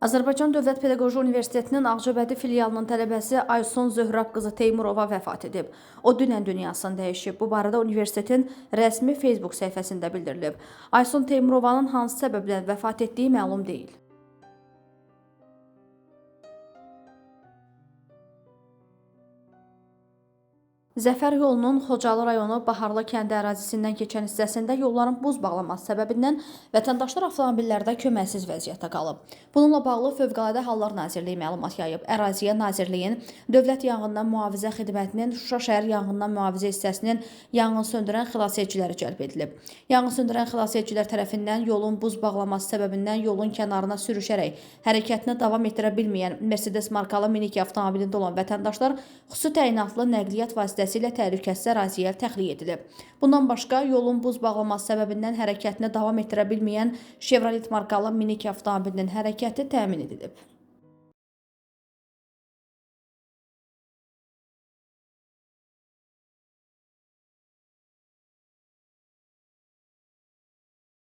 Azərbaycan Dövlət Pedaqoji Universitetinin Ağcabədi filialının tələbəsi Aysun Zöhrab qızı Teymurova vəfat edib. O dünən dünyasını dəyişib. Bu barədə universitetin rəsmi Facebook səhifəsində bildirilib. Aysun Teymurovanın hansı səbəblə vəfat etdiyi məlum deyil. Zəfər yolunun Xocalı rayonu Baharlı kəndi ərazisindən keçən hissəsində yolların buz bağlaması səbəbindən vətəndaşlar avtomobillərdə köməksiz vəziyyətdə qalıb. Bununla bağlı Fövqəladə Hallar Nazirliyi məlumat yayıb. Əraziyə Nazirliyin, Dövlət Yanğından Mühafizə Xidmətinin, Şuşa şəhər yanğından mühafizə hissəsinin yanğın söndürən xilasediciləri cəlb edilib. Yanğın söndürən xilasedicilər tərəfindən yolun buz bağlaması səbəbindən yolun kənarına sürüşərək hərəkətini davam etdirə bilməyən Mercedes markalı minik avtomobilində olan vətəndaşlar xüsusi təyinatlı nəqliyyat vasitəsilə təhlükəsiz əraziyə təxliyə edilib. Bundan başqa, yolun buz bağlaması səbəbindən hərəkətini davam etdirə bilməyən Chevrolet markalı minik avtomobilinin hərəkəti təmin edilib.